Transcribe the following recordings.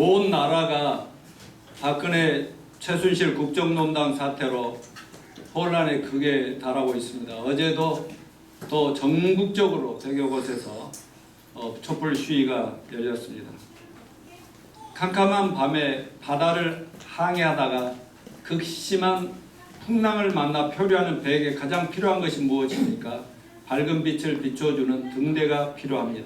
온 나라가 박근혜 최순실 국정농단 사태로 혼란에 크게 달하고 있습니다. 어제도 또 전국적으로 100여 곳에서 촛불 시위가 열렸습니다. 캄캄한 밤에 바다를 항해하다가 극심한 풍랑을 만나 표류하는 배에게 가장 필요한 것이 무엇입니까? 밝은 빛을 비춰주는 등대가 필요합니다.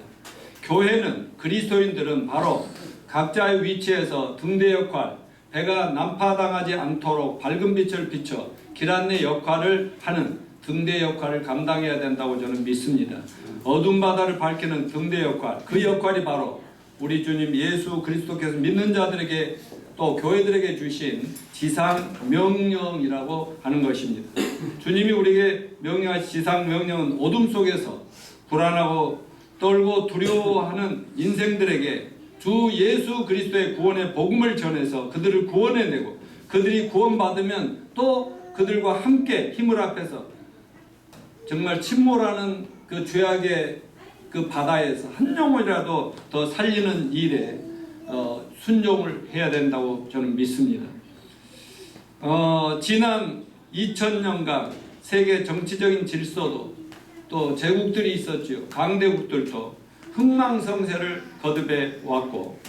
교회는, 그리스도인들은 바로 각자의 위치에서 등대 역할, 배가 난파당하지 않도록 밝은 빛을 비춰 길 안내 역할을 하는 등대 역할을 감당해야 된다고 저는 믿습니다. 어두운 바다를 밝히는 등대 역할, 그 역할이 바로 우리 주님 예수 그리스도께서 믿는 자들에게 또 교회들에게 주신 지상 명령이라고 하는 것입니다. 주님이 우리에게 명령하신 지상 명령은 어둠 속에서 불안하고 떨고 두려워하는 인생들에게 주 예수 그리스도의 구원의 복음을 전해서 그들을 구원해내고 그들이 구원받으면 또 그들과 함께 힘을 합해서 정말 침몰하는 그 죄악의 그 바다에서 한 영혼이라도 더 살리는 일에 순종을 해야 된다고 저는 믿습니다. 지난 2000년간 세계 정치적인 질서도 또 제국들이 있었지요. 강대국들도 흥망성쇠를 거듭해 왔고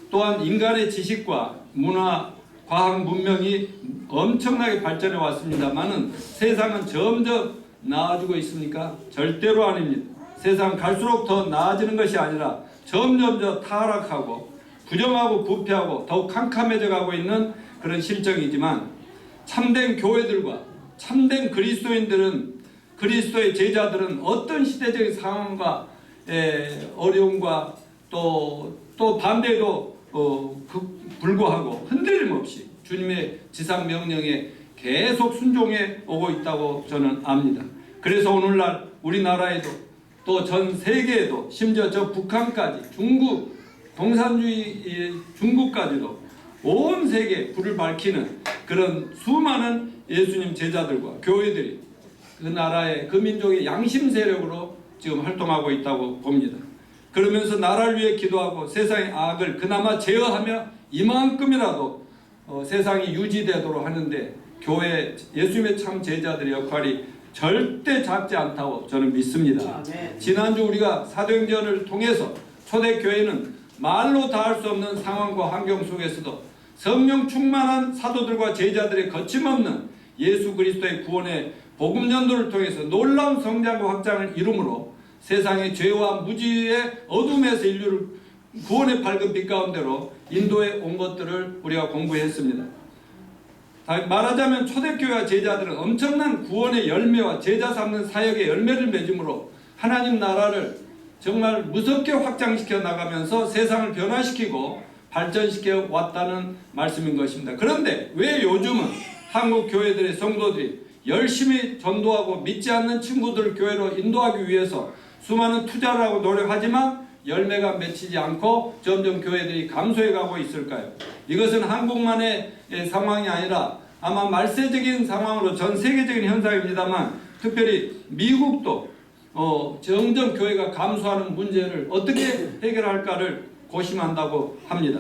또한 인간의 지식과 문화, 과학 문명이 엄청나게 발전해 왔습니다만은 세상은 점점 나아지고 있습니까? 절대로 아닙니다. 세상 갈수록 더 나아지는 것이 아니라 점점 더 타락하고 부정하고 부패하고 더욱 캄캄해져 가고 있는 그런 실정이지만 참된 교회들과 참된 그리스도인들은 그리스도의 제자들은 어떤 시대적인 상황과 어려움과 또 반대도 불구하고 흔들림 없이 주님의 지상 명령에 계속 순종해 오고 있다고 저는 압니다. 그래서 오늘날 우리나라에도 또 전 세계에도 심지어 저 북한까지 중국 공산주의 중국까지도 온 세계에 불을 밝히는 그런 수많은 예수님 제자들과 교회들이 그 나라의 그 민족의 양심 세력으로 지금 활동하고 있다고 봅니다. 그러면서 나라를 위해 기도하고 세상의 악을 그나마 제어하며 이만큼이라도 세상이 유지되도록 하는데 교회 예수님의 참 제자들의 역할이 절대 작지 않다고 저는 믿습니다. 지난주 우리가 사도행전을 통해서 초대교회는 말로 다할 수 없는 상황과 환경 속에서도 성령 충만한 사도들과 제자들의 거침없는 예수 그리스도의 구원의 복음 전도를 통해서 놀라운 성장과 확장을 이루므로 세상의 죄와 무지의 어둠에서 인류를 구원의 밝은 빛 가운데로 인도해 온 것들을 우리가 공부했습니다. 말하자면 초대교회와 제자들은 엄청난 구원의 열매와 제자 삼는 사역의 열매를 맺음으로 하나님 나라를 정말 무섭게 확장시켜 나가면서 세상을 변화시키고 발전시켜 왔다는 말씀인 것입니다. 그런데 왜 요즘은 한국 교회들의 성도들이 열심히 전도하고 믿지 않는 친구들을 교회로 인도하기 위해서 수많은 투자를 하고 노력하지만 열매가 맺히지 않고 점점 교회들이 감소해 가고 있을까요? 이것은 한국만의 상황이 아니라 아마 말세적인 상황으로 전 세계적인 현상입니다만 특별히 미국도 점점 교회가 감소하는 문제를 어떻게 해결할까를 고심한다고 합니다.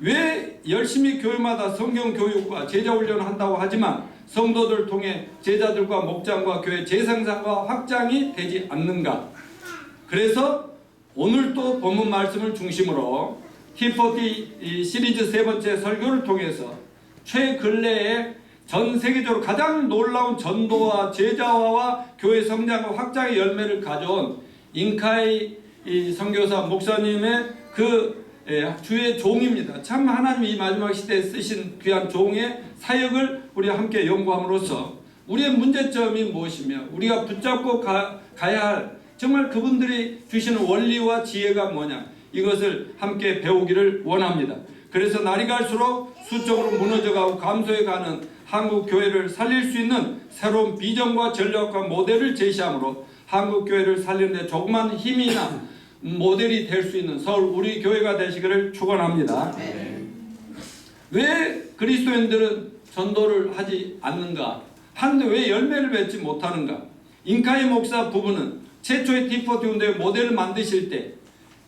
왜 열심히 교회마다 성경 교육과 제자 훈련을 한다고 하지만 성도들을 통해 제자들과 목장과 교회 재생산과 확장이 되지 않는가? 그래서 오늘 또 본문 말씀을 중심으로 T40 시리즈 세 번째 설교를 통해서 최근래에 전 세계적으로 가장 놀라운 전도와 제자화와 교회 성장과 확장의 열매를 가져온 인카이 선교사 목사님의 그 주의 종입니다. 참 하나님이 이 마지막 시대에 쓰신 귀한 종의 사역을 우리가 함께 연구함으로써 우리의 문제점이 무엇이며 우리가 붙잡고 가야 할 정말 그분들이 주시는 원리와 지혜가 뭐냐 이것을 함께 배우기를 원합니다. 그래서 날이 갈수록 수적으로 무너져가고 감소해가는 한국 교회를 살릴 수 있는 새로운 비전과 전략과 모델을 제시함으로 한국 교회를 살리는 데 조그만 힘이나 모델이 될 수 있는 서울 우리 교회가 되시기를 축원합니다. 왜 그리스도인들은 전도를 하지 않는가? 하는데 왜 열매를 맺지 못하는가? 인카이 목사 부부는 최초의 T40 운동의 모델을 만드실 때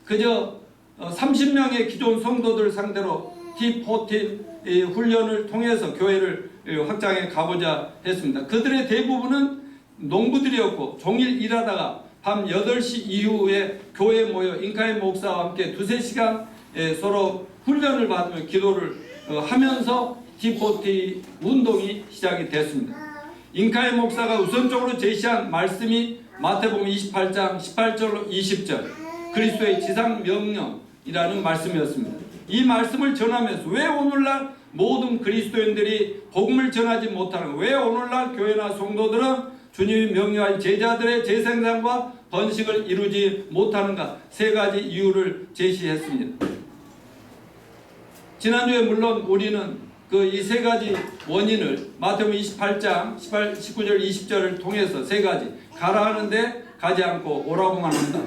그저 30명의 기존 성도들 상대로 T14 훈련을 통해서 교회를 확장해 가고자 했습니다. 그들의 대부분은 농부들이었고 종일 일하다가 밤 8시 이후에 교회에 모여 인카이 목사와 함께 2~3시간 서로 훈련을 받으며 기도를 하면서 T14 운동이 시작이 됐습니다. 인카이 목사가 우선적으로 제시한 말씀이 마태복음 28장 18절로 20절 그리스도의 지상 명령이라는 말씀이었습니다. 이 말씀을 전하면서 왜 오늘날 모든 그리스도인들이 복음을 전하지 못하는, 왜 오늘날 교회나 성도들은 주님이 명령한 제자들의 재생산과 번식을 이루지 못하는가, 3가지 이유를 제시했습니다. 지난주에 물론 우리는 이 3가지 원인을 마태복음 28장 19절 20절을 통해서 3가지, 가라 하는데 가지 않고 오라고만 한다.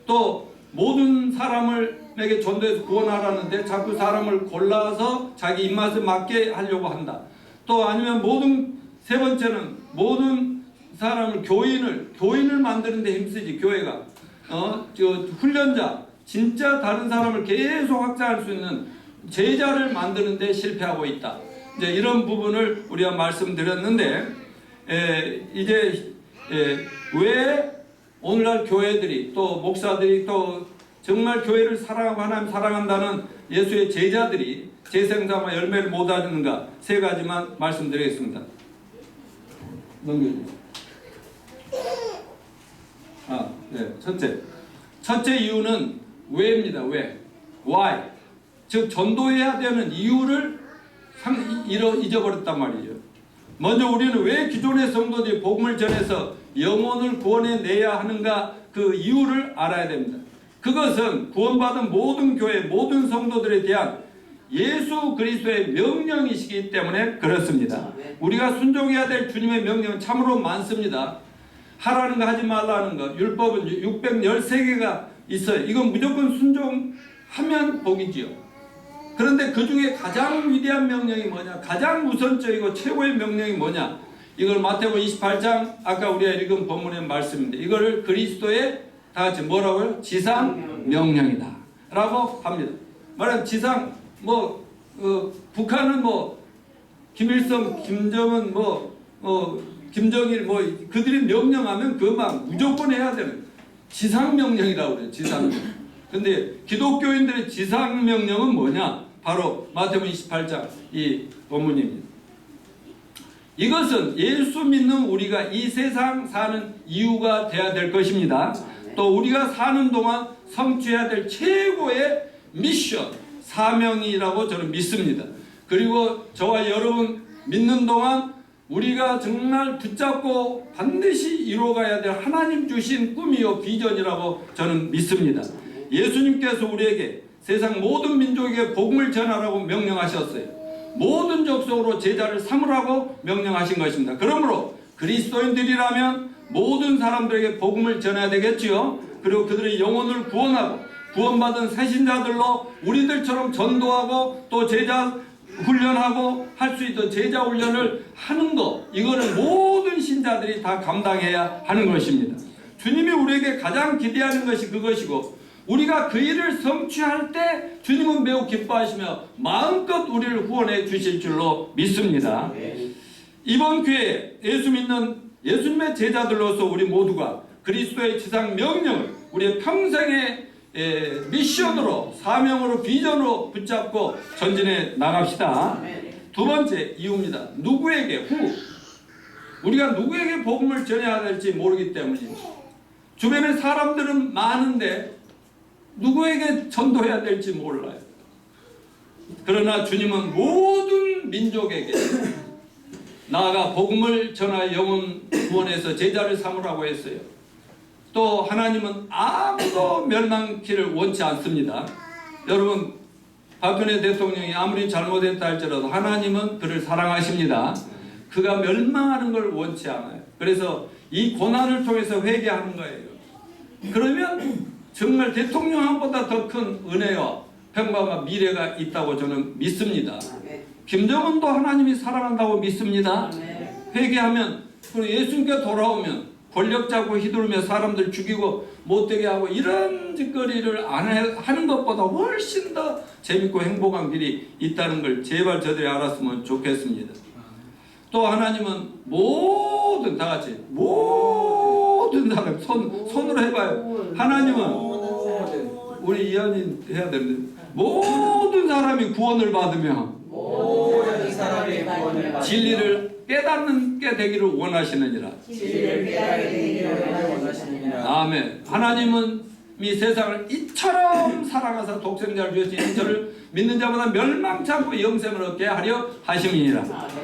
또 모든 사람에게 전도해서 구원하라는데 자꾸 사람을 골라서 자기 입맛에 맞게 하려고 한다. 또 아니면 세 번째는 모든 사람을 교인을 만드는데 힘쓰지. 교회가 훈련자, 진짜 다른 사람을 계속 확장할 수 있는 제자를 만드는데 실패하고 있다. 이제 이런 부분을 우리가 말씀드렸는데, 이제 왜 오늘날 교회들이 또 목사들이 또 정말 교회를 사랑하고 하나님 사랑한다는 예수의 제자들이 재생산과 열매를 못 얻는가, 3가지만 말씀드리겠습니다. 넘겨주세요. 첫째 이유는 왜입니다. 왜? Why? 즉 전도해야 되는 이유를 잊어버렸단 말이죠. 먼저 우리는 왜 기존의 성도들이 복음을 전해서 영혼을 구원해내야 하는가, 그 이유를 알아야 됩니다. 그것은 구원받은 모든 교회, 모든 성도들에 대한 예수 그리스도의 명령이시기 때문에 그렇습니다. 우리가 순종해야 될 주님의 명령은 참으로 많습니다. 하라는 거, 하지 말라는 거, 율법은 613개가 있어요. 이건 무조건 순종하면 복이지요. 그런데 그 중에 가장 위대한 명령이 뭐냐, 가장 우선적이고 최고의 명령이 뭐냐, 이걸 마태복음 28장 아까 우리가 읽은 본문의 말씀인데, 이거를 그리스도의 다 같이 뭐라고요? 지상 명령이다 라고 합니다. 말하면 지상, 북한은 김일성, 김정은, 김정일 그들이 명령하면 그만 무조건 해야 되는 지상명령이라고 그래요. 지상명령. 근데 기독교인들의 지상명령은 뭐냐? 바로 마태복음 28장 이 본문입니다. 이것은 예수 믿는 우리가 이 세상 사는 이유가 돼야 될 것입니다. 또 우리가 사는 동안 성취해야 될 최고의 미션, 사명이라고 저는 믿습니다. 그리고 저와 여러분 믿는 동안 우리가 정말 붙잡고 반드시 이루어가야 될 하나님 주신 꿈이요 비전이라고 저는 믿습니다. 예수님께서 우리에게 세상 모든 민족에게 복음을 전하라고 명령하셨어요. 모든 족속으로 제자를 삼으라고 명령하신 것입니다. 그러므로 그리스도인들이라면 모든 사람들에게 복음을 전해야 되겠지요. 그리고 그들의 영혼을 구원하고 구원받은 새신자들로 우리들처럼 전도하고 또 제자 훈련하고 할 수 있던 제자 훈련을 하는 것, 이거는 모든 신자들이 다 감당해야 하는 것입니다. 주님이 우리에게 가장 기대하는 것이 그것이고, 우리가 그 일을 성취할 때 주님은 매우 기뻐하시며 마음껏 우리를 후원해 주실 줄로 믿습니다. 이번 기회에 예수님의 제자들로서 우리 모두가 그리스도의 지상 명령을 우리의 평생의 미션으로, 사명으로, 비전으로 붙잡고 전진해 나갑시다. 2번째 이유입니다. 우리가 누구에게 복음을 전해야 될지 모르기 때문입니다. 주변에 사람들은 많은데 누구에게 전도해야 될지 몰라요. 그러나 주님은 모든 민족에게 나아가 복음을 전하여 영혼 구원해서 제자를 삼으라고 했어요. 또 하나님은 아무도 멸망키를 원치 않습니다. 여러분, 박근혜 대통령이 아무리 잘못했다 할지라도 하나님은 그를 사랑하십니다. 그가 멸망하는 걸 원치 않아요. 그래서 이 고난을 통해서 회개하는 거예요. 그러면 정말 대통령보다 더 큰 은혜와 평강과 미래가 있다고 저는 믿습니다. 김정은도 하나님이 사랑한다고 믿습니다. 회개하면, 그리고 예수님께 돌아오면 권력 잡고 휘두르며 사람들 죽이고 못되게 하고 이런 짓거리를 하는 것보다 훨씬 더 재밌고 행복한 길이 있다는 걸 제발 저들이 알았으면 좋겠습니다. 또 하나님은 모든, 다 같이 모든 사람 손으로 해봐요. 하나님은 우리 이한이 해야 되는데 모든 사람이 구원을 받으며 모든 사람이 구원을 받으며 진리를 깨닫는 게 되기를 원하시느니라. 진리를 깨닫게 되기를 원하시느니라. 아멘. 하나님은 이 세상을 이처럼 사랑하사 독생자를 주셨으니 저를 믿는 자보다 멸망치 않고 영생을 얻게 하려 하심이니라.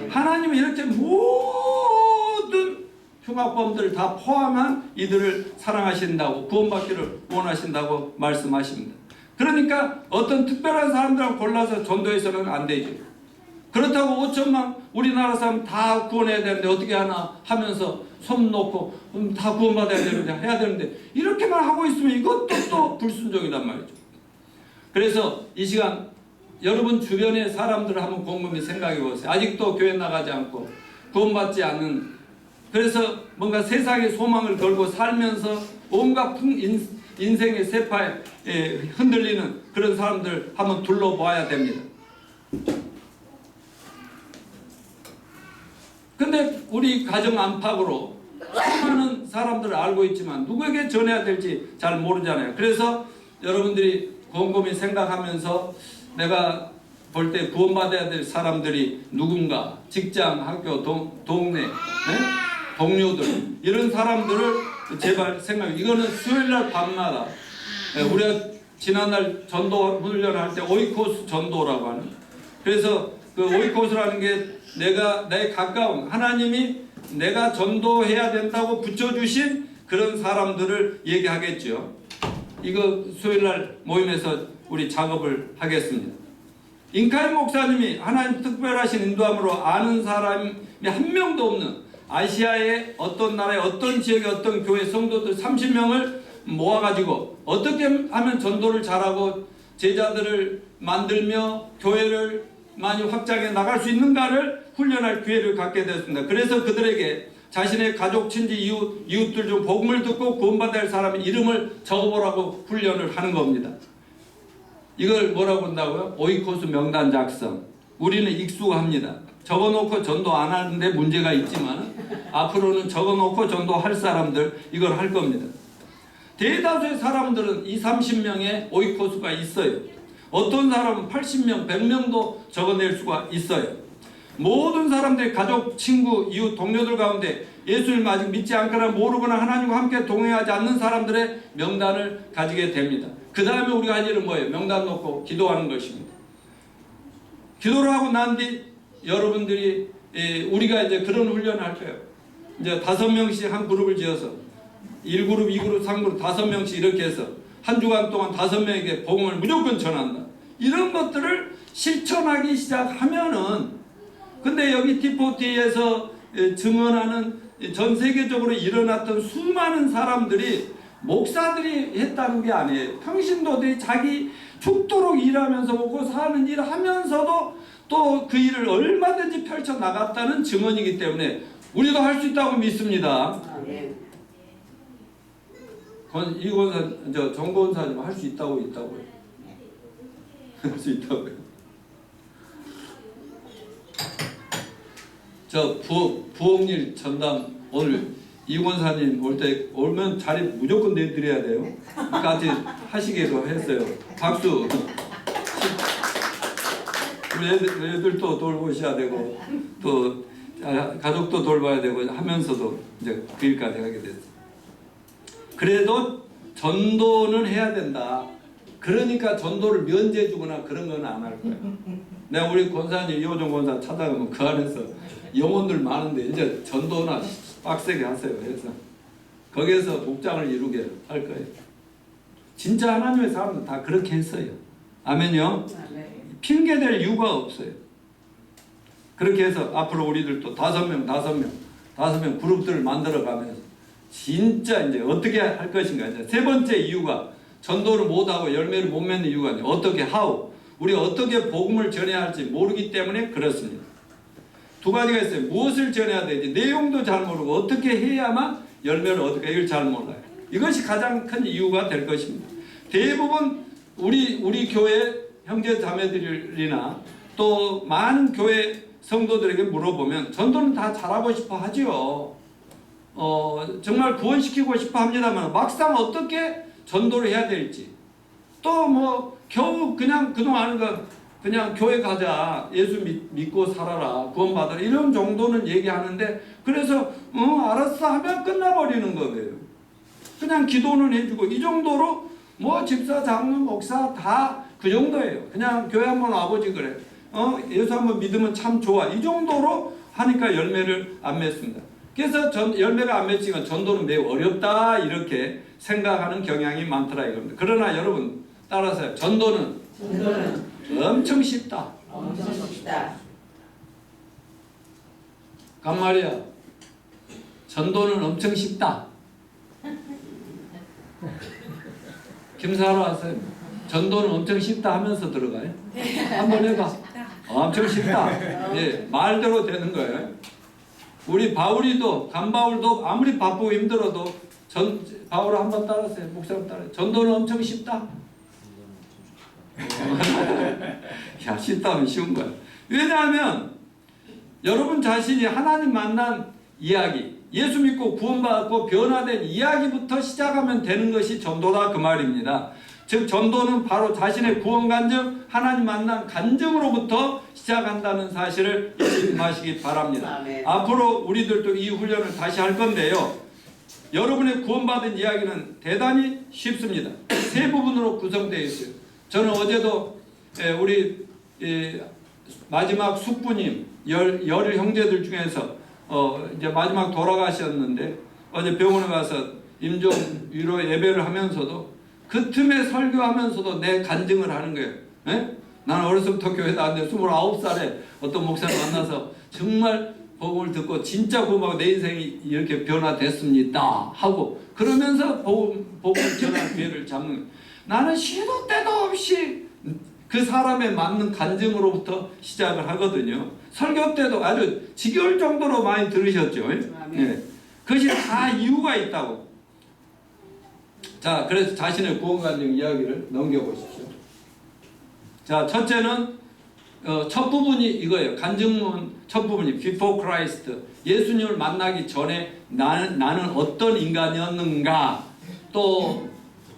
하나님은 이렇게 모든 흉악범들을 다 포함한 이들을 사랑하신다고, 구원받기를 원하신다고 말씀하십니다. 그러니까 어떤 특별한 사람들을 골라서 전도해서는 안 되죠. 그렇다고 5천만 우리나라 사람 다 구원해야 되는데 어떻게 하나 하면서 손 놓고 다 구원받아야 되는데 해야 되는데 이렇게만 하고 있으면 이것도 또 불순종이란 말이죠. 그래서 이 시간 여러분 주변의 사람들을 한번 곰곰이 생각해 보세요. 아직도 교회 나가지 않고 구원받지 않는, 그래서 뭔가 세상의 소망을 걸고 살면서 온갖 인생의 세파에 흔들리는 그런 사람들 한번 둘러봐야 됩니다. 근데 우리 가정 안팎으로 수많은 사람들을 알고 있지만 누구에게 전해야 될지 잘 모르잖아요. 그래서 여러분들이 곰곰이 생각하면서 내가 볼 때 구원받아야 될 사람들이 누군가, 직장, 학교, 동네, 동료들, 이런 사람들을 제발 생각해. 이거는 수요일날 밤마다 우리가 지난날 전도 훈련할 때 오이코스 전도라고 하는, 그래서 그 오이코스라는 게 내가 내 가까운 하나님이 내가 전도해야 된다고 붙여주신 그런 사람들을 얘기하겠죠. 이거 수요일날 모임에서 우리 작업을 하겠습니다. 인카임 목사님이 하나님 특별하신 인도함으로 아는 사람이 한 명도 없는 아시아의 어떤 나라의 어떤 지역의 어떤 교회 성도들 30명을 모아가지고 어떻게 하면 전도를 잘하고 제자들을 만들며 교회를 많이 확장해 나갈 수 있는가를 훈련할 기회를 갖게 되었습니다. 그래서 그들에게 자신의 가족, 친지, 이웃들 중 복음을 듣고 구원받아야 할 사람의 이름을 적어보라고 훈련을 하는 겁니다. 이걸 뭐라고 한다고요? 오이코스 명단 작성. 우리는 익숙합니다. 적어놓고 전도 안 하는데 문제가 있지만 앞으로는 적어놓고 전도할 사람들 이걸 할 겁니다. 대다수의 사람들은 20, 30명의 오이코스가 있어요. 어떤 사람은 80명, 100명도 적어낼 수가 있어요. 모든 사람들이 가족, 친구, 이웃, 동료들 가운데 예수님을 아직 믿지 않거나 모르거나 하나님과 함께 동행하지 않는 사람들의 명단을 가지게 됩니다. 그 다음에 우리가 할 일은 뭐예요? 명단 놓고 기도하는 것입니다. 기도를 하고 난 뒤 여러분들이 우리가 이제 그런 훈련을 할 거예요. 이제 5명씩 한 그룹을 지어서 1그룹, 2그룹, 3그룹 5명씩 이렇게 해서 한 주간 동안 5명에게 복음을 무조건 전한다. 이런 것들을 실천하기 시작하면은, 근데 여기 T40에서 증언하는 전 세계적으로 일어났던 수많은 사람들이 목사들이 했다는 게 아니에요. 평신도들이 자기 죽도록 일하면서 먹고 사는 일을 하면서도 또 그 일을 얼마든지 펼쳐나갔다는 증언이기 때문에 우리도 할 수 있다고 믿습니다. 정권사님 할 수 있다고요. 할 수 있다고요. 저 부엌일 전담 오늘 이권사님 올 때 오면 자리 무조건 내드려야 돼요. 같이 하시기로 했어요. 박수. 우리 애들도 돌보셔야 되고 또 가족도 돌봐야 되고 하면서도 이제 그 일까지 하게 됐어요. 그래도 전도는 해야 된다. 그러니까 전도를 면제 주거나 그런 건 안 할 거예요. 내가 우리 권사님 이호정 권사 찾아가면 그 안에서 영혼들 많은데 이제 전도나 빡세게 하세요 해서 거기에서 목장을 이루게 할 거예요. 진짜 하나님의 사람들 다 그렇게 했어요. 아멘요. 핑계댈 이유가 없어요. 그렇게 해서 앞으로 우리들도 5명 그룹들을 만들어가면서 진짜 이제 어떻게 할 것인가. 이제 세 번째 이유가 전도를 못하고 열매를 못 맺는 이유가 아니에요. 어떻게 how 우리 어떻게 복음을 전해야 할지 모르기 때문에 그렇습니다. 두 가지가 있어요. 무엇을 전해야 되지 내용도 잘 모르고 어떻게 해야만 열매를 얻을까? 이걸 잘 몰라요. 이것이 가장 큰 이유가 될 것입니다. 대부분 우리 교회 형제 자매들이나 또 많은 교회 성도들에게 물어보면 전도는 다 잘하고 싶어 하지요. 정말 구원시키고 싶어 합니다만 막상 어떻게 전도를 해야 될지, 또 뭐 겨우 그냥 그동안 하는 거 그냥 교회 가자, 예수 믿고 살아라, 구원받아라 이런 정도는 얘기하는데, 그래서 알았어 하면 끝나버리는 거예요. 그냥 기도는 해주고 이 정도로 뭐 집사, 장로, 목사 다 그 정도예요. 그냥 교회 한번 와보지 그래. 예수 한번 믿으면 참 좋아. 이 정도로 하니까 열매를 안 맺습니다. 그래서 열매가 안 맺히면 전도는 매우 어렵다 이렇게 생각하는 경향이 많더라 이겁니다. 그러나 여러분 따라서요. 전도는 엄청 쉽다. 엄청 쉽다. 간말이야. 전도는 엄청 쉽다. 김사로 하세요. 전도는 엄청 쉽다 하면서 들어가요. 한번 해봐. 엄청 쉽다. 예, 말대로 되는 거예요. 우리 바울이도 간바울도 아무리 바쁘고 힘들어도 바울 한번 따라하세요. 목사님 따라해요. 전도는 엄청 쉽다. 야, 쉽다면 쉬운 거야. 왜냐하면 여러분 자신이 하나님 만난 이야기, 예수 믿고 구원받고 변화된 이야기부터 시작하면 되는 것이 전도다 그 말입니다. 즉 전도는 바로 자신의 구원 간증, 하나님 만난 간증으로부터 시작한다는 사실을 잊지 마시기 바랍니다. 아멘. 앞으로 우리들도 이 훈련을 다시 할 건데요. 여러분의 구원받은 이야기는 대단히 쉽습니다. 세 부분으로 구성되어 있어요. 저는 어제도 우리 마지막 숙부님 열 형제들 중에서 이제 마지막 돌아가셨는데 어제 병원에 가서 임종 위로 예배를 하면서도 그 틈에 설교하면서도 내 간증을 하는 거예요. 에? 나는 어렸을 때부터 교회 나왔는데 29살에 어떤 목사를 만나서 정말 복음을 듣고 진짜 구원하고 내 인생이 이렇게 변화됐습니다 하고 그러면서 복음을 전할 기회를 잡는 거예요. 나는 시도 때도 없이 그 사람에 맞는 간증으로부터 시작을 하거든요. 설교 때도 아주 지겨울 정도로 많이 들으셨죠. 네. 그것이 다 이유가 있다고. 자, 그래서 자신의 구원 간증 이야기를 넘겨보십시오. 자, 첫째는 첫 부분이 이거예요. 간증문 첫 부분이 Before Christ. 예수님을 만나기 전에 나는 어떤 인간이었는가, 또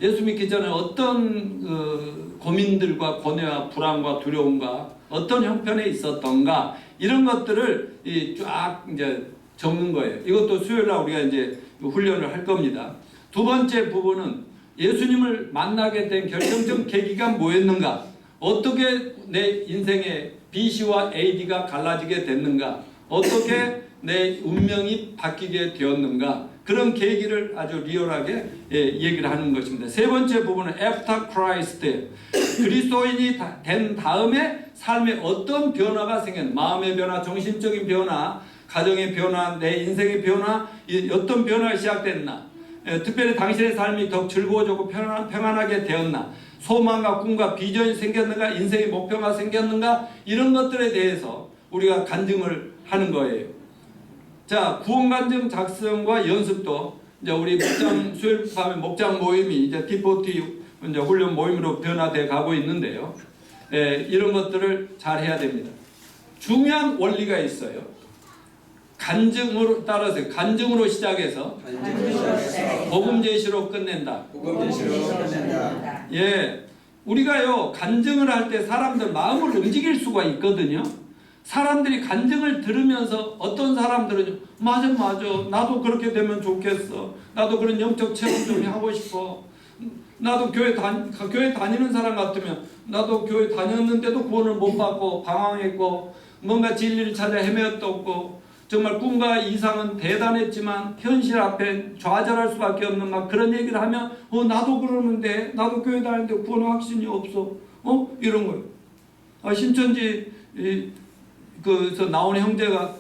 예수 믿기 전에 어떤 고민들과 고뇌와 불안과 두려움과 어떤 형편에 있었던가 이런 것들을 쫙 이제 적는 거예요. 이것도 수요일 날 우리가 이제 훈련을 할 겁니다. 두 번째 부분은 예수님을 만나게 된 결정적 계기가 뭐였는가, 어떻게 내 인생의 BC와 AD가 갈라지게 됐는가, 어떻게 내 운명이 바뀌게 되었는가, 그런 계기를 아주 리얼하게 얘기를 하는 것입니다. 세 번째 부분은 After Christ, 그리스도인이 된 다음에 삶에 어떤 변화가 생겼는가, 마음의 변화, 정신적인 변화, 가정의 변화, 내 인생의 변화, 어떤 변화가 시작됐나, 특별히 당신의 삶이 더 즐거워지고 평안하게 되었나, 소망과 꿈과 비전이 생겼는가, 인생의 목표가 생겼는가, 이런 것들에 대해서 우리가 간증을 하는 거예요. 자, 구원 간증 작성과 연습도 이제 우리 목장 수요일 밤에 목장 모임이 이제 T40 이제 훈련 모임으로 변화돼 가고 있는데요. 이런 것들을 잘 해야 됩니다. 중요한 원리가 있어요. 간증으로 따라서 간증으로 시작해서 복음 제시로 끝낸다. 예, 우리가요 간증을 할 때 사람들 마음을 움직일 수가 있거든요. 사람들이 간증을 들으면서 어떤 사람들은 맞아 나도 그렇게 되면 좋겠어, 나도 그런 영적 체험 좀 하고 싶어, 나도 교회 다니는 사람 같으면 나도 교회 다녔는데도 구원을 못 받고 방황했고 뭔가 진리를 찾아 헤매었고 정말 꿈과 이상은 대단했지만 현실 앞에 좌절할 수밖에 없는 막 그런 얘기를 하면 나도 그러는데, 나도 교회 다니는데 구원 확신이 없어, 이런 거예요. 신천지 그래서 나온 형제가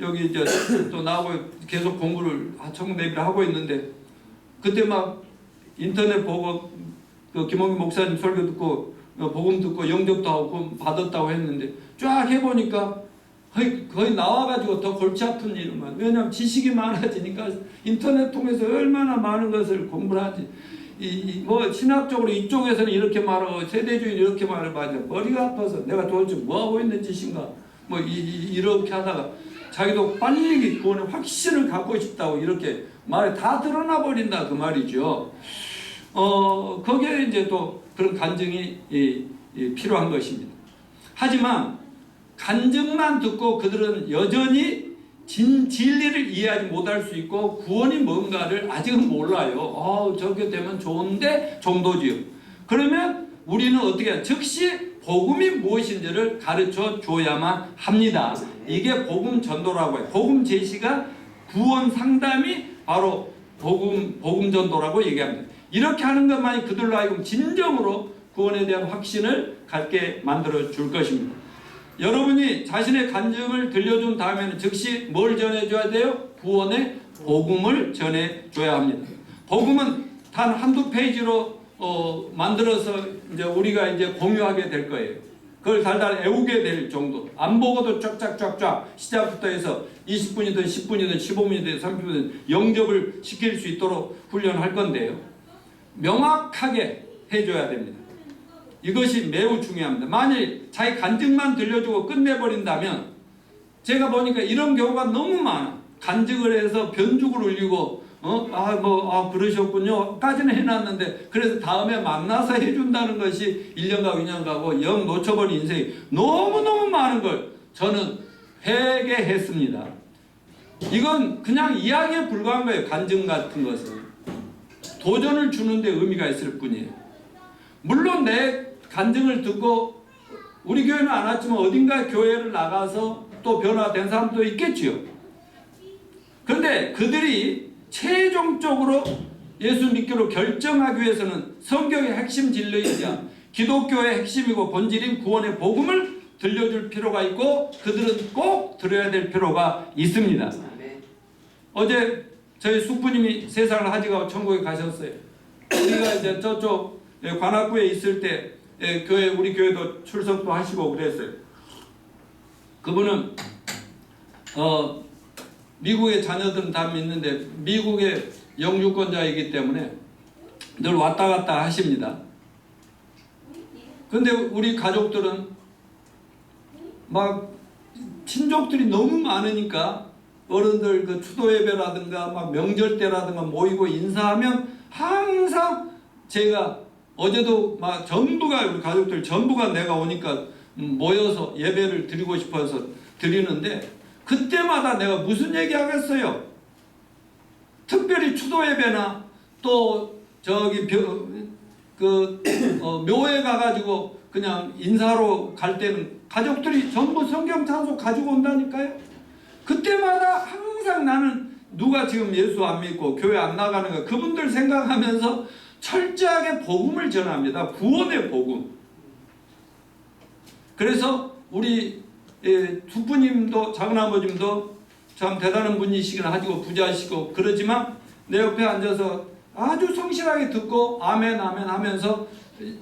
여기 이제 또 나하고 계속 공부를 천국 내비를 하고 있는데, 그때 막 인터넷 보고 김홍기 목사님 설교 듣고 복음 듣고 영접도 하고 받았다고 했는데 쫙 해보니까 거의 나와가지고 더 골치 아픈 일만. 왜냐하면 지식이 많아지니까 인터넷 통해서 얼마나 많은 것을 공부를 하지. 뭐 신학적으로 이쪽에서는 이렇게 말하고 세대주의는 이렇게 말해 맞아. 머리가 아파서 내가 도대체 뭐 하고 있는 짓인가. 뭐 이렇게 하다가 자기도 빨리 구원의 확신을 갖고 싶다고 이렇게 말에 다 드러나 버린다 그 말이죠. 거기에 이제 또 그런 간증이 필요한 것입니다. 하지만 간증만 듣고 그들은 여전히 진리를 이해하지 못할 수 있고 구원이 뭔가를 아직은 몰라요. 저렇게 되면 좋은데 정도지요. 그러면 우리는 어떻게 해야? 즉시 복음이 무엇인지를 가르쳐 줘야만 합니다. 이게 복음 전도라고 해요. 복음 제시가 구원 상담이 바로 복음 전도라고 얘기합니다. 이렇게 하는 것만이 그들로 하여금 진정으로 구원에 대한 확신을 갖게 만들어 줄 것입니다. 여러분이 자신의 간증을 들려준 다음에는 즉시 뭘 전해줘야 돼요? 구원의 복음을 전해줘야 합니다. 복음은 단 한두 페이지로 만들어서 이제 우리가 이제 공유하게 될 거예요. 그걸 달달 외우게 될 정도. 안 보고도 쫙쫙쫙쫙 시작부터 해서 20분이든 10분이든 15분이든 30분이든 영접을 시킬 수 있도록 훈련할 건데요. 명확하게 해줘야 됩니다. 이것이 매우 중요합니다. 만일 자기 간증만 들려주고 끝내버린다면 제가 보니까 이런 경우가 너무 많아. 간증을 해서 변죽을 울리고 그러셨군요 까지는 해놨는데 그래서 다음에 만나서 해준다는 것이 1년 가고 2년 가고 영 놓쳐버린 인생이 너무너무 많은 걸 저는 회개했습니다. 이건 그냥 이야기에 불과한 거예요. 간증 같은 것은 도전을 주는데 의미가 있을 뿐이에요. 물론 내 간증을 듣고 우리 교회는 안 왔지만 어딘가 교회를 나가서 또 변화된 사람도 있겠지요. 그런데 그들이 최종적으로 예수 믿기로 결정하기 위해서는 성경의 핵심 진리이자 기독교의 핵심이고 본질인 구원의 복음을 들려줄 필요가 있고 그들은 꼭 들어야 될 필요가 있습니다. 어제 저희 숙부님이 세상을 하지가 천국에 가셨어요. 우리가 이제 저쪽 관악구에 있을 때 교회 우리 교회도 출석도 하시고 그랬어요. 그분은 미국의 자녀들은 다 믿는데 미국의 영주권자이기 때문에 늘 왔다 갔다 하십니다. 근데 우리 가족들은 막 친족들이 너무 많으니까 어른들 그 추도 예배라든가 막 명절 때라든가 모이고 인사하면 항상 제가 어제도 막 전부가 우리 가족들 전부가 내가 오니까 모여서 예배를 드리고 싶어서 드리는데 그때마다 내가 무슨 얘기 하겠어요? 특별히 추도 예배나 또 저기 묘에 가가지고 그냥 인사로 갈 때는 가족들이 전부 성경 찬송 가지고 온다니까요. 그때마다 항상 나는 누가 지금 예수 안 믿고 교회 안 나가는가 그분들 생각하면서 철저하게 복음을 전합니다. 구원의 복음. 그래서 우리 숙부님도 작은아버님도 참 대단한 분이시긴 하시고 부자시고 그러지만 내 옆에 앉아서 아주 성실하게 듣고 아멘 아멘 하면서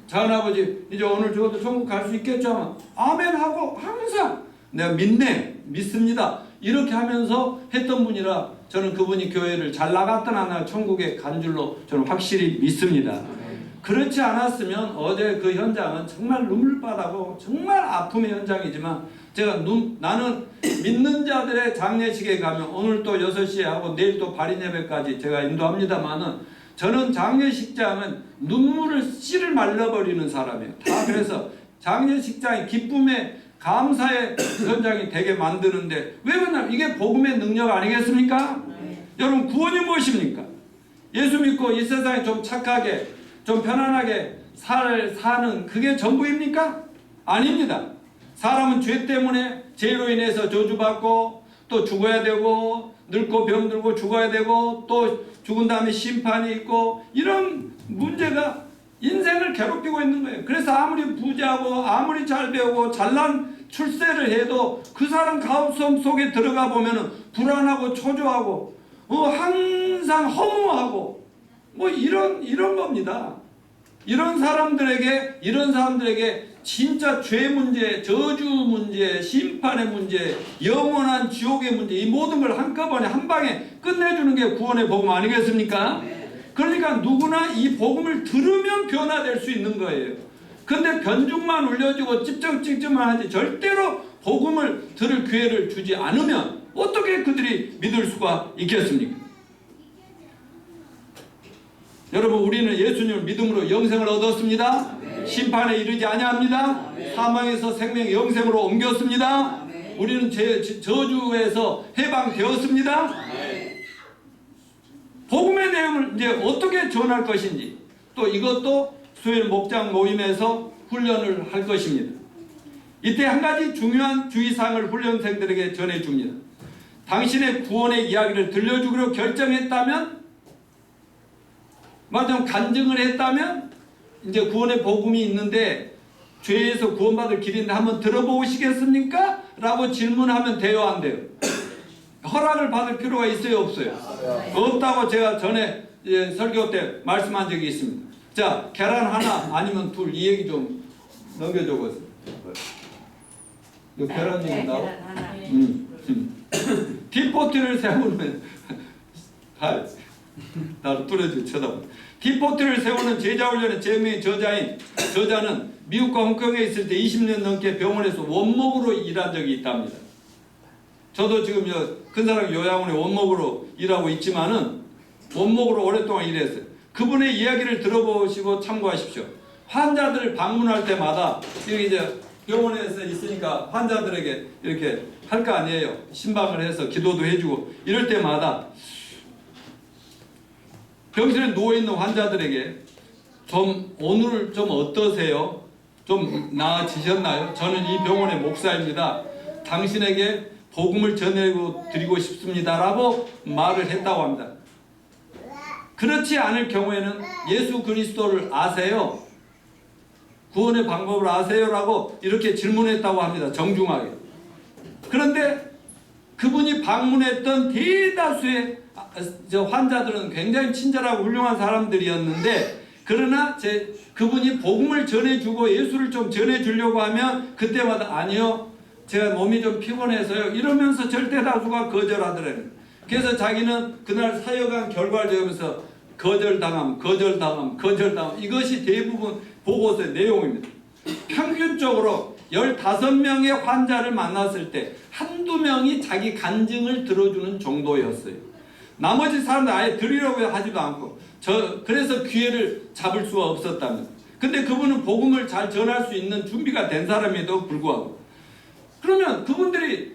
작은아버지 이제 오늘 죽어도 천국 갈 수 있겠죠? 아멘 하고 항상 내가 믿습니다. 이렇게 하면서 했던 분이라 저는 그분이 교회를 잘 나갔든 안 나갔든 천국에 간 줄로 저는 확실히 믿습니다. 그렇지 않았으면 어제 그 현장은 정말 눈물바다고 정말 아픔의 현장이지만 나는 믿는 자들의 장례식에 가면 오늘 또 6시에 하고 내일 또 발인 예배까지 제가 인도합니다만은 저는 장례식장은 씨를 말려버리는 사람이에요. 다 그래서 장례식장이 기쁨의 감사의 현장이 되게 만드는데 왜 그러냐면 이게 복음의 능력 아니겠습니까? 여러분 구원이 무엇입니까? 예수 믿고 이 세상에 좀 착하게 좀 편안하게 사는 그게 전부입니까? 아닙니다. 사람은 죄 때문에 죄로 인해서 저주받고 또 죽어야 되고 늙고 병들고 죽어야 되고 또 죽은 다음에 심판이 있고 이런 문제가 인생을 괴롭히고 있는 거예요. 그래서 아무리 부자고 아무리 잘 배우고 잘난 출세를 해도 그 사람 가슴 속에 들어가 보면은 불안하고 초조하고 항상 허무하고 뭐 이런 겁니다. 이런 사람들에게 진짜 죄 문제, 저주 문제, 심판의 문제, 영원한 지옥의 문제, 이 모든 걸 한꺼번에 한 방에 끝내주는 게 구원의 복음 아니겠습니까? 그러니까 누구나 이 복음을 들으면 변화될 수 있는 거예요. 근데 변죽만 울려주고 찝쩍찝쩍만 하지 절대로 복음을 들을 기회를 주지 않으면 어떻게 그들이 믿을 수가 있겠습니까? 여러분, 우리는 예수님을 믿음으로 영생을 얻었습니다. 심판에 이르지 아니합니다. 사망에서 생명 영생으로 옮겼습니다. 우리는 저주에서 해방되었습니다. 복음의 내용을 이제 어떻게 전할 것인지, 또 이것도 수요일 목장 모임에서 훈련을 할 것입니다. 이때 한 가지 중요한 주의사항을 훈련생들에게 전해줍니다. 당신의 구원의 이야기를 들려주기로 결정했다면, 맞아, 간증을 했다면 이제 구원의 복음이 있는데 죄에서 구원받을 길인데 한번 들어보시겠습니까? 라고 질문하면 돼요, 안 돼요? 허락을 받을 필요가 있어요, 없어요? 없다고 제가 전에 설교 때 말씀한 적이 있습니다. 자, 계란 하나 아니면 둘, 이 얘기 좀 넘겨줘 보세요. 계란 얘기 나와? 티포트를 세우는 나를 뚫어주고 쳐다봐. 티포트를 세우는 제자훈련의 제명의 저자는 미국과 홍콩에 있을 때 20년 넘게 병원에서 원목으로 일한 적이 있답니다. 저도 지금 큰 사람 요양원에 원목으로 일하고 있지만은 원목으로 오랫동안 일했어요. 그분의 이야기를 들어보시고 참고하십시오. 환자들을 방문할 때마다 여기 이제 병원에서 있으니까 환자들에게 이렇게 할 거 아니에요. 신방을 해서 기도도 해주고 이럴 때마다 병실에 누워있는 환자들에게 좀 오늘 좀 어떠세요? 좀 나아지셨나요? 저는 이 병원의 목사입니다. 당신에게 복음을 전해드리고 싶습니다. 라고 말을 했다고 합니다. 그렇지 않을 경우에는 예수 그리스도를 아세요? 구원의 방법을 아세요? 라고 이렇게 질문했다고 합니다. 정중하게. 그런데 그분이 방문했던 대다수의 환자들은 굉장히 친절하고 훌륭한 사람들이었는데, 그러나 그분이 복음을 전해주고 예수를 좀 전해주려고 하면 그때마다 아니요, 제가 몸이 좀 피곤해서요, 이러면서 절대 다수가 거절하더래요. 그래서 자기는 그날 사역한 결과를 적으면서 거절당함 이것이 대부분 보고서의 내용입니다. 평균적으로 15명의 환자를 만났을 때 한두 명이 자기 간증을 들어주는 정도였어요. 나머지 사람들 아예 들으려고 하지도 않고 그래서 기회를 잡을 수가 없었답니다. 근데 그분은 복음을 잘 전할 수 있는 준비가 된 사람에도 불구하고, 그러면 그분들이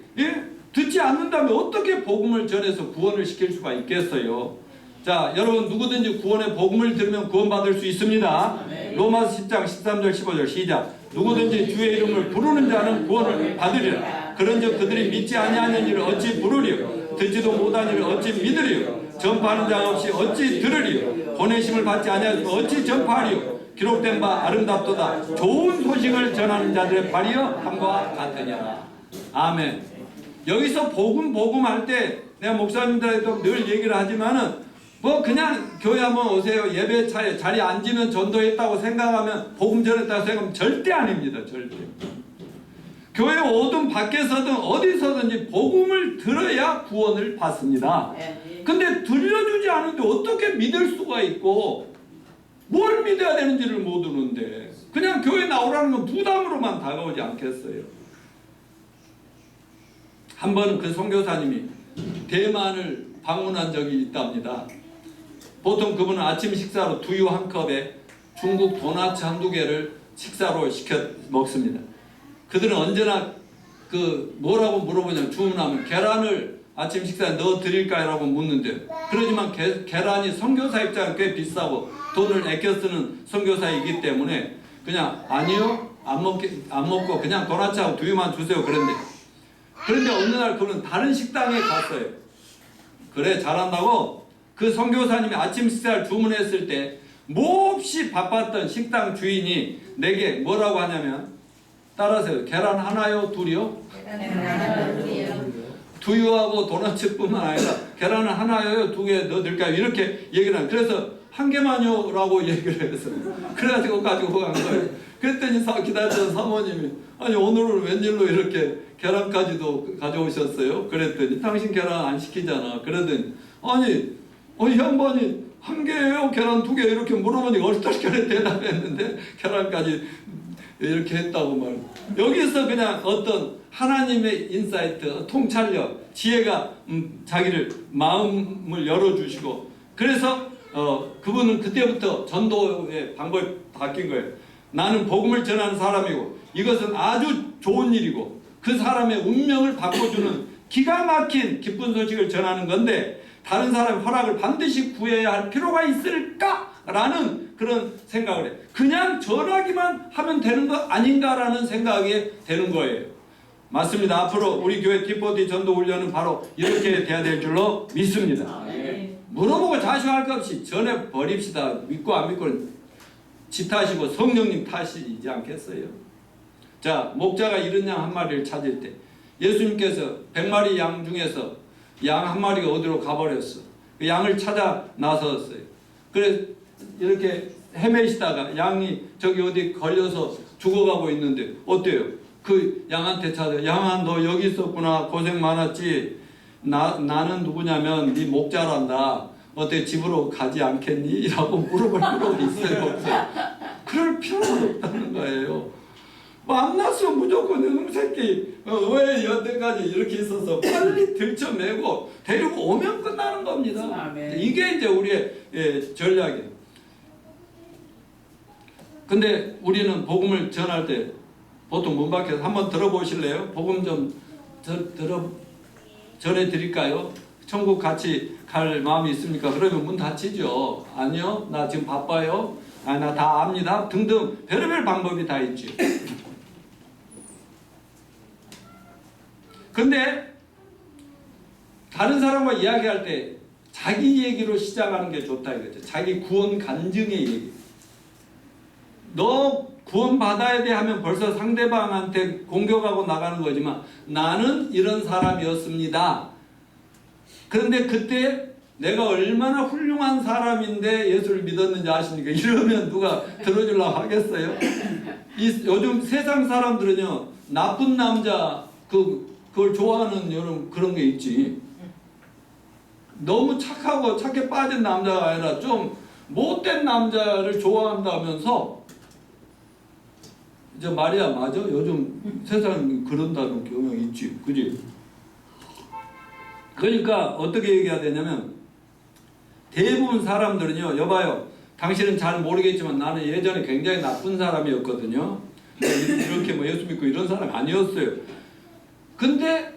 듣지 않는다면 어떻게 복음을 전해서 구원을 시킬 수가 있겠어요? 자, 여러분, 누구든지 구원의 복음을 들으면 구원받을 수 있습니다. 로마서 10장 13절 15절 시작. 누구든지 주의 이름을 부르는 자는 구원을 받으리라. 그런즉 그들이 믿지 아니하는 일을 어찌 부르리요? 듣지도 못하는 일을 어찌 믿으리요? 전파하는 자가 없이 어찌 들으리요? 보내심을 받지 아니하시면 어찌 전파하리요? 기록된 바 아름답도다. 좋은 소식을 전하는 자들의 발이여 함과 같으니라. 아멘. 여기서 복음 할 때 내가 목사님들에게도 늘 얘기를 하지만은 그냥 교회 한번 오세요, 예배차에 자리에 앉으면 전도했다고 생각하면 복음 전했다고 생각하면 절대 아닙니다. 절대. 교회 오든 밖에서든 어디서든지 복음을 들어야 구원을 받습니다. 근데 들려주지 않은데 어떻게 믿을 수가 있고 뭘 믿어야 되는지를 모르는데 그냥 교회 나오라는 건 부담으로만 다가오지 않겠어요? 한 번은 그 선교사님이 대만을 방문한 적이 있답니다. 보통 그분은 아침 식사로 두유 한 컵에 중국 도넛 한두 개를 식사로 시켜 먹습니다. 그들은 언제나 뭐라고 물어보냐면 주문하면 계란을 아침 식사에 넣어 드릴까요? 라고 묻는데요. 그러지만 계란이 선교사 입장은 꽤 비싸고 돈을 아껴 쓰는 선교사이기 때문에 그냥 아니요, 안 먹고 그냥 도넛하고 두유만 주세요. 그런데 어느 날 그는 다른 식당에 갔어요. 그래, 잘한다고 그 선교사님이 아침 식사를 주문했을 때 몹시 바빴던 식당 주인이 내게 뭐라고 하냐면, 따라하세요. 계란 하나요? 둘이요? 두유하고 도넛뿐만 아니라 계란은 하나요? 두 개 넣어드릴까요? 이렇게 얘기를 하는. 그래서 한 개만요 라고 얘기를 했어요. 그래가지고 가지고 간 거예요. 그랬더니 기다렸던 사모님이 아니 오늘은 웬일로 이렇게 계란까지도 가져오셨어요? 그랬더니 당신 계란 안 시키잖아. 그러더니 아니 이 양반이 한 개예요? 계란 두 개? 이렇게 물어보니까 얼떨결에 대답했는데 계란까지 이렇게 했다고 말이에요. 여기서 그냥 어떤 하나님의 인사이트, 통찰력, 지혜가 자기를 마음을 열어주시고 그래서 그분은 그때부터 전도의 방법이 바뀐 거예요. 나는 복음을 전하는 사람이고 이것은 아주 좋은 일이고 그 사람의 운명을 바꿔주는 기가 막힌 기쁜 소식을 전하는 건데 다른 사람의 허락을 반드시 구해야 할 필요가 있을까라는 그런 생각을 해요. 그냥 전하기만 하면 되는 거 아닌가라는 생각이 되는 거예요. 맞습니다. 앞으로 우리 교회 T4D 전도 훈련은 바로 이렇게 돼야 될 줄로 믿습니다. 물어보고 자시할 것 없이 전해 버립시다. 믿고 안 믿고는 지 탓이고 성령님 탓이지 않겠어요? 자, 목자가 이른 양 한 마리를 찾을 때 예수님께서 100마리 양 중에서 양 한 마리가 어디로 가버렸어. 그 양을 찾아 나섰어요. 그래서 이렇게 헤매시다가 양이 저기 어디 걸려서 죽어가고 있는데 어때요? 그 양한테 찾아 양아 너 여기 있었구나 고생 많았지. 나는 누구냐면 네 목자란다. 어때 집으로 가지 않겠니? 라고 물어볼 필요가 있어요 없어요? 그럴 필요가 없다는 거예요. 만나서 무조건 이놈 새끼 왜 여태까지 이렇게 있어서 빨리 들쳐매고 데리고 오면 끝나는 겁니다. 아멘. 이게 이제 우리의 전략이에요. 근데 우리는 복음을 전할 때 보통 문 밖에서 한번 들어보실래요? 복음 좀 전해드릴까요? 천국 같이 갈 마음이 있습니까? 그러면 문 닫히죠. 아니요, 나 지금 바빠요. 아, 나 다 압니다. 등등 별의별 방법이 다 있죠. 근데 다른 사람과 이야기할 때 자기 얘기로 시작하는 게 좋다 이거죠. 자기 구원 간증의 얘기. 너 구원 받아야 돼 하면 벌써 상대방한테 공격하고 나가는 거지만 나는 이런 사람이었습니다. 그런데 그때 내가 얼마나 훌륭한 사람인데 예수를 믿었는지 아십니까? 이러면 누가 들어주려고 하겠어요? 요즘 세상 사람들은요 나쁜 남자 그걸 좋아하는 여러분 그런 게 있지. 너무 착하고 착해 빠진 남자가 아니라 좀 못된 남자를 좋아한다면서 이제 말이야 맞아? 요즘 세상에 그런다는 경향이 있지. 그지? 그러니까 어떻게 얘기해야 되냐면 대부분 사람들은요 여봐요 당신은 잘 모르겠지만 나는 예전에 굉장히 나쁜 사람이었거든요. 이렇게 뭐 예수 믿고 이런 사람 아니었어요. 근데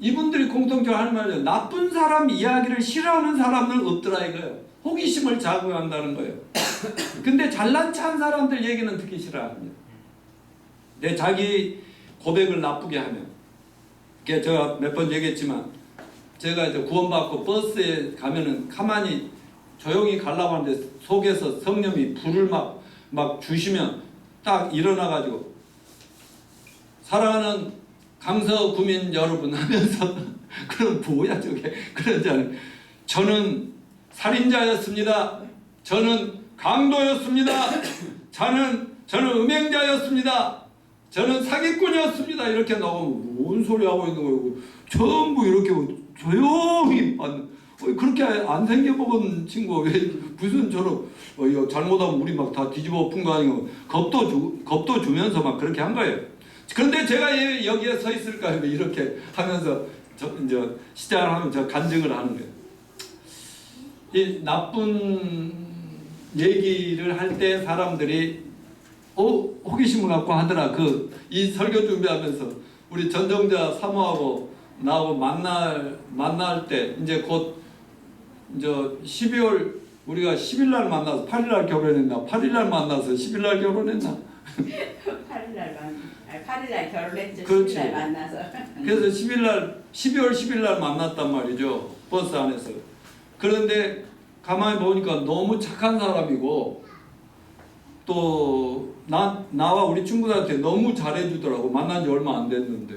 이분들이 공통적으로 하는 말이에요. 나쁜 사람 이야기를 싫어하는 사람은 없더라 이거예요. 호기심을 자극한다는 거예요. 근데 잘난 척한 사람들 얘기는 듣기 싫어합니다. 내 자기 고백을 나쁘게 하면 제가 몇 번 얘기했지만 제가 이제 구원받고 버스에 가면은 가만히 조용히 가려고 하는데 속에서 성령이 불을 막 주시면 딱 일어나가지고 사랑하는 강서 구민 여러분 하면서 그럼 뭐야 저게 그러잖아요. 저는 살인자였습니다. 저는 강도였습니다. 저는 음행자였습니다. 저는 사기꾼이었습니다. 이렇게 나오면 뭔 소리 하고 있는 거고 전부 이렇게 조용히 그렇게 안 생겨먹은 친구 왜 무슨 저런 이거 잘못하면 우리 막 다 뒤집어 엎은 거 아니고 겁도 주면서 막 그렇게 한 거예요. 그런데 제가 여기에 서 있을까요? 이렇게 하면서 이제 시작을 하면 저 간증을 하는 거예요. 이 나쁜 얘기를 할 때 사람들이 호기심을 갖고 하더라. 이 설교 준비하면서 우리 전정자 사모하고 나하고 만날 때 이제 곧 이제 12월 우리가 10일 날 만나서 8일 날 결혼했나? 8일 날 만나서 10일 날 결혼했나? 8일 날 결혼했죠. 그렇지. 10일 날 만나서. 그래서 12월 10일 날 만났단 말이죠. 버스 안에서. 그런데 가만히 보니까 너무 착한 사람이고 또 나와 우리 친구들한테 너무 잘해주더라고. 만난 지 얼마 안 됐는데.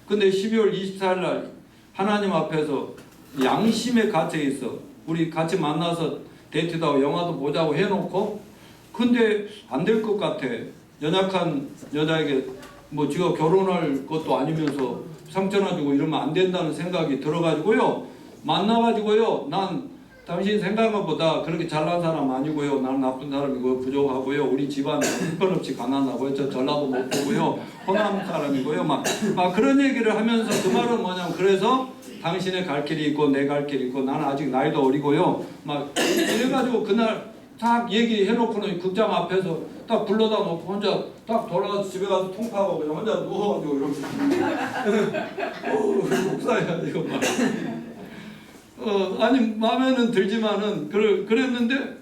근데 12월 24일 날 하나님 앞에서 양심의 갇혀 있어. 우리 같이 만나서 데이트도 하고 영화도 보자고 해놓고 근데 안 될 것 같아. 연약한 여자에게 뭐 지가 결혼할 것도 아니면서 상처나 주고 이러면 안 된다는 생각이 들어가지고요. 만나가지고요. 난 당신 생각한 것보다 그렇게 잘난 사람 아니고요. 나는 나쁜 사람이고 부족하고요. 우리 집안 형편없이 가난하고요. 저 전라도 못 보고요. 호남 사람이고요. 막 그런 얘기를 하면서 그 말은 뭐냐면 그래서 당신의 갈 길이 있고 내 갈 길이 있고 나는 아직 나이도 어리고요. 막 이래가지고 그날 딱 얘기해놓고는 극장 앞에서 딱 불러다 놓고 혼자 딱 돌아가서 집에 가서 통파하고 그냥 혼자 누워가지고 이렇게 목사야 이거 막 아니 마음에는 들지만은 그랬는데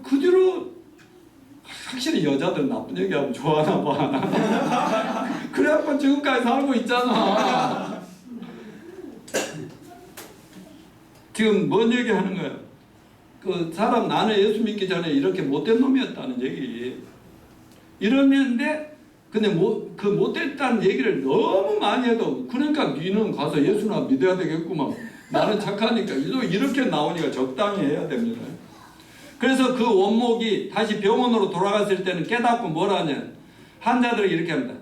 그 뒤로 확실히 여자들 나쁜 얘기하면 좋아하나 봐. 그래갖고 지금까지 살고 있잖아. 지금 뭔 얘기 하는 거야? 그 사람 나는 예수 믿기 전에 이렇게 못된 놈이었다는 얘기. 이러는데 근데 그 못됐다는 얘기를 너무 많이 해도 그러니까 니는 가서 예수나 믿어야 되겠구만. 나는 착하니까 이렇게 나오니까 적당히 해야 됩니다. 그래서 그 원목이 다시 병원으로 돌아갔을 때는 깨닫고 뭐라냐. 환자들이 이렇게 합니다.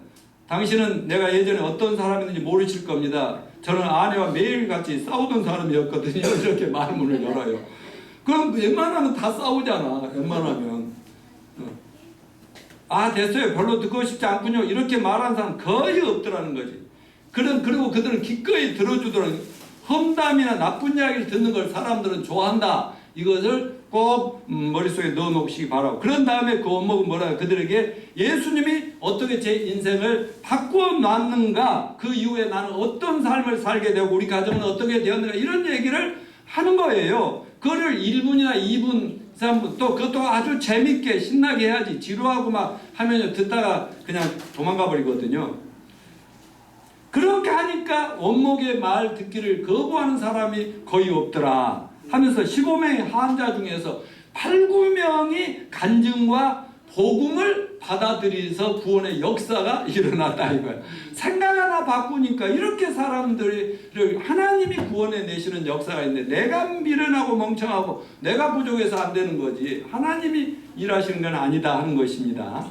당신은 내가 예전에 어떤 사람인지 모르실 겁니다. 저는 아내와 매일같이 싸우던 사람이었거든요. 이렇게 말문을 열어요. 그럼 웬만하면 다 싸우잖아. 웬만하면. 아 됐어요. 별로 듣고 싶지 않군요. 이렇게 말하는 사람 거의 없더라는 거지. 그리고 그들은 기꺼이 들어주더라고요. 험담이나 나쁜 이야기를 듣는 걸 사람들은 좋아한다. 이것을 꼭 머릿속에 넣어놓으시기 바라고. 그런 다음에 그 원목은 뭐라요? 그들에게 예수님이 어떻게 제 인생을 바꿔놨는가, 그 이후에 나는 어떤 삶을 살게 되고 우리 가정은 어떻게 되었는가, 이런 얘기를 하는 거예요. 그거를 1분이나 2분, 3분, 또 그것도 아주 재밌게 신나게 해야지. 지루하고 막 하면 듣다가 그냥 도망가 버리거든요. 그렇게 하니까 원목의 말 듣기를 거부하는 사람이 거의 없더라 하면서 15명의 환자 중에서 8, 9명이 간증과 복음을 받아들여서 구원의 역사가 일어났다 이거야. 생각 하나 바꾸니까 이렇게 사람들을 하나님이 구원해 내시는 역사가 있는데 내가 미련하고 멍청하고 내가 부족해서 안 되는 거지 하나님이 일하시는 건 아니다 하는 것입니다.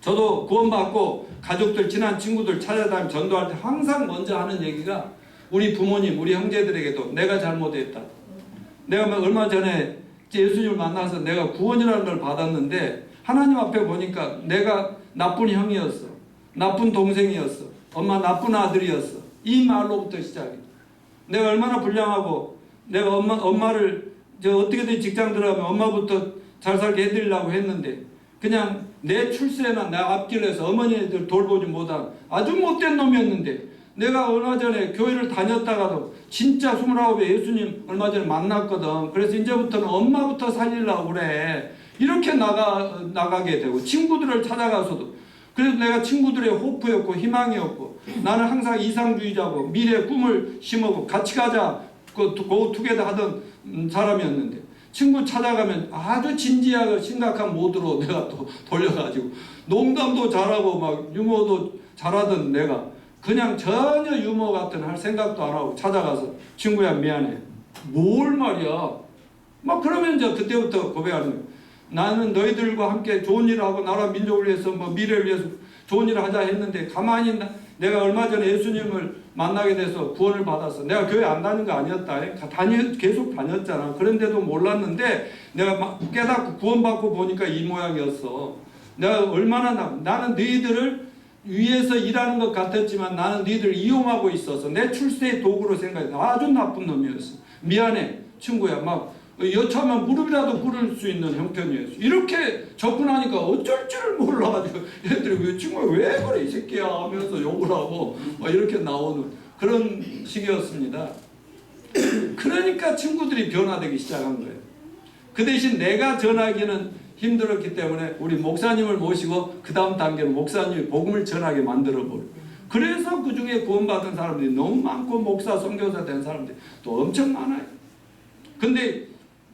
저도 구원받고 가족들, 친한 친구들 찾아다니며 전도할 때 항상 먼저 하는 얘기가 우리 부모님, 우리 형제들에게도 내가 잘못했다. 내가 얼마 전에 예수님을 만나서 내가 구원이라는 걸 받았는데 하나님 앞에 보니까 내가 나쁜 형이었어. 나쁜 동생이었어. 엄마 나쁜 아들이었어. 이 말로부터 시작해. 내가 얼마나 불량하고 내가 엄마를 어떻게든 직장 들어가면 엄마부터 잘 살게 해드리려고 했는데 그냥 내 출세나 내 앞길을 해서 어머니들 돌보지 못한 아주 못된 놈이었는데 내가 얼마 전에 교회를 다녔다가도 진짜 29에 예수님 얼마 전에 만났거든. 그래서 이제부터는 엄마부터 살리려고 그래. 이렇게 나가게 되고 친구들을 찾아가서도 그래서 내가 친구들의 호프였고 희망이었고 나는 항상 이상주의자고 미래의 꿈을 심어고 같이 가자 고투게더 하던 사람이었는데 친구 찾아가면 아주 진지하고 심각한 모드로 내가 또 돌려가지고 농담도 잘하고 막 유머도 잘하던 내가 그냥 전혀 유머 같은 할 생각도 안 하고 찾아가서 친구야 미안해. 뭘 말이야. 막 그러면 이제 그때부터 고백하는 거예요. 나는 너희들과 함께 좋은 일을 하고 나라 민족을 위해서 뭐 미래를 위해서 좋은 일을 하자 했는데 가만히 내가 얼마 전에 예수님을 만나게 돼서 구원을 받았어. 내가 교회 안 다닌 거 아니었다. 계속 다녔잖아. 그런데도 몰랐는데 내가 막 깨닫고 구원받고 보니까 이 모양이었어. 내가 얼마나 나는 너희들을 위에서 일하는 것 같았지만 나는 너희들을 이용하고 있어서 내 출세의 도구로 생각해서 아주 나쁜 놈이었어. 미안해 친구야. 막 여차하면 무릎이라도 꿇을 수 있는 형편이었어. 이렇게 접근하니까 어쩔 줄을 몰라가지고 얘들이 왜 친구야 왜 그래 이 새끼야 하면서 욕을 하고 막 이렇게 나오는 그런 시기였습니다. 그러니까 친구들이 변화되기 시작한 거예요. 그 대신 내가 전하기는 힘들었기 때문에 우리 목사님을 모시고 그 다음 단계는 목사님이 복음을 전하게 만들어버려요. 그래서 그 중에 구원받은 사람들이 너무 많고 목사, 선교사 된 사람들이 또 엄청 많아요. 근데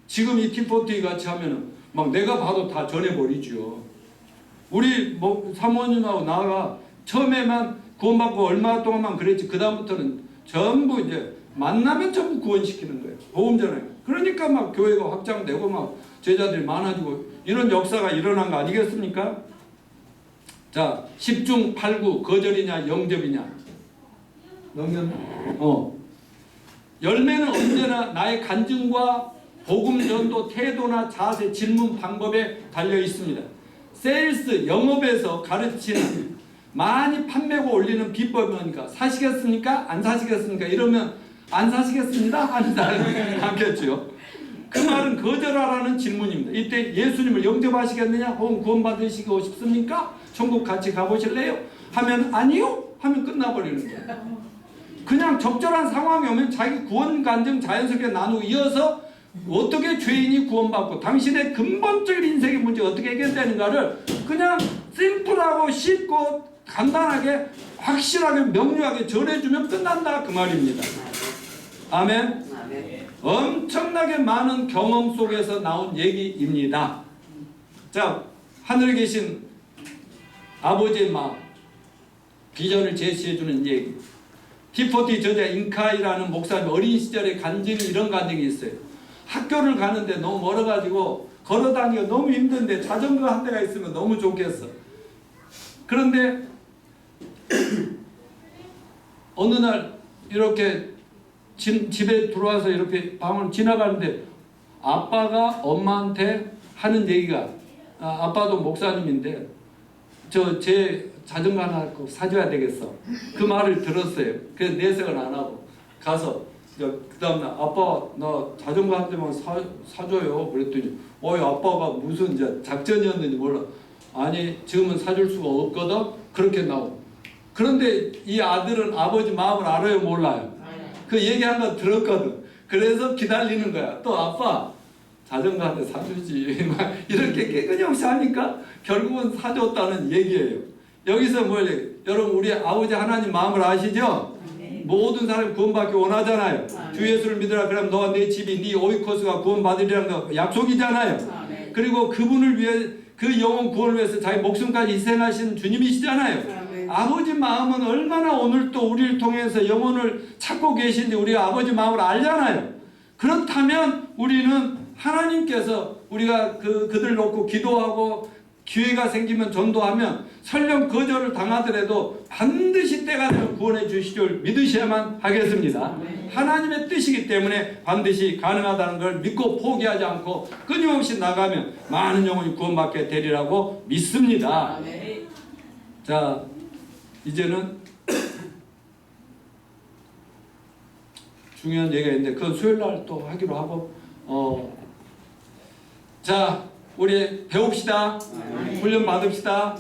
지금 이 T40 같이 하면은 막 내가 봐도 다 전해버리죠. 우리 사모님하고 나가 처음에만 구원받고 얼마 동안만 그랬지 그 다음부터는 전부 이제 만나면 전부 구원시키는 거예요. 복음 전에. 그러니까 막 교회가 확장되고 막 제자들이 많아지고 이런 역사가 일어난 거 아니겠습니까? 자, 10중 8구 거절이냐 영접이냐. 열매는 언제나 나의 간증과 복음 전도 태도나 자세, 질문 방법에 달려 있습니다. 세일스 영업에서 가르치는 많이 판매고 올리는 비법이 뭐니까 사시겠습니까? 안 사시겠습니까? 이러면 안 사시겠습니다? 하는 사람이 많겠죠. 그 말은 거절하라는 질문입니다. 이때 예수님을 영접하시겠느냐? 혹은 구원받으시고 싶습니까? 천국 같이 가보실래요? 하면 아니요? 하면 끝나버리는 거예요. 그냥 적절한 상황이 오면 자기 구원 간증 자연스럽게 나누고 이어서 어떻게 죄인이 구원받고 당신의 근본적인 인생의 문제 어떻게 해결되는가를 그냥 심플하고 쉽고 간단하게 확실하게 명료하게 전해주면 끝난다 그 말입니다. 아멘. 엄청나게 많은 경험 속에서 나온 얘기입니다. 자, 하늘에 계신 아버지의 마음, 비전을 제시해주는 얘기. 티포티 저자 인카이라는 목사님 어린 시절에 간증이 이런 간증이 있어요. 학교를 가는데 너무 멀어가지고 걸어다니기가 너무 힘든데 자전거 한 대가 있으면 너무 좋겠어. 그런데 어느 날 이렇게 집에 들어와서 이렇게 방을 지나가는데 아빠가 엄마한테 하는 얘기가 아빠도 목사님인데 제 자전거 하나 꼭 사줘야 되겠어. 그 말을 들었어요. 그래서 내색을 안 하고 가서 그 다음날 아빠 나 자전거 한 대만 사줘요. 그랬더니 아빠가 무슨 이제 작전이었는지 몰라. 아니 지금은 사줄 수가 없거든. 그렇게 나오고. 그런데 이 아들은 아버지 마음을 알아요 몰라요? 그 얘기한 거 들었거든. 그래서 기다리는 거야. 또 아빠 자전거 한 대 사주지. 막 이렇게 끊임없이 하니까 결국은 사줬다는 얘기예요. 여기서 뭐예요? 여러분 우리 아버지 하나님 마음을 아시죠? 모든 사람이 구원받기 원하잖아요. 주 예수를 믿으라 그러면 너와 내 집이 네 오이코스가 구원받으리라는 거 약속이잖아요. 그리고 그분을 위해 그 영혼 구원을 위해서 자기 목숨까지 희생하신 주님이시잖아요. 아버지 마음은 얼마나 오늘 또 우리를 통해서 영혼을 찾고 계신지 우리가 아버지 마음을 알잖아요. 그렇다면 우리는 하나님께서 우리가 그들 놓고 기도하고 기회가 생기면 전도하면 설령 거절을 당하더라도 반드시 때가 되면 구원해 주실 줄 믿으셔야만 하겠습니다. 하나님의 뜻이기 때문에 반드시 가능하다는 걸 믿고 포기하지 않고 끊임없이 나가면 많은 영혼이 구원받게 되리라고 믿습니다. 자, 이제는 중요한 얘기가 있는데 그건 수요일날 또 하기로 하고 자 우리 배웁시다. 훈련 받읍시다.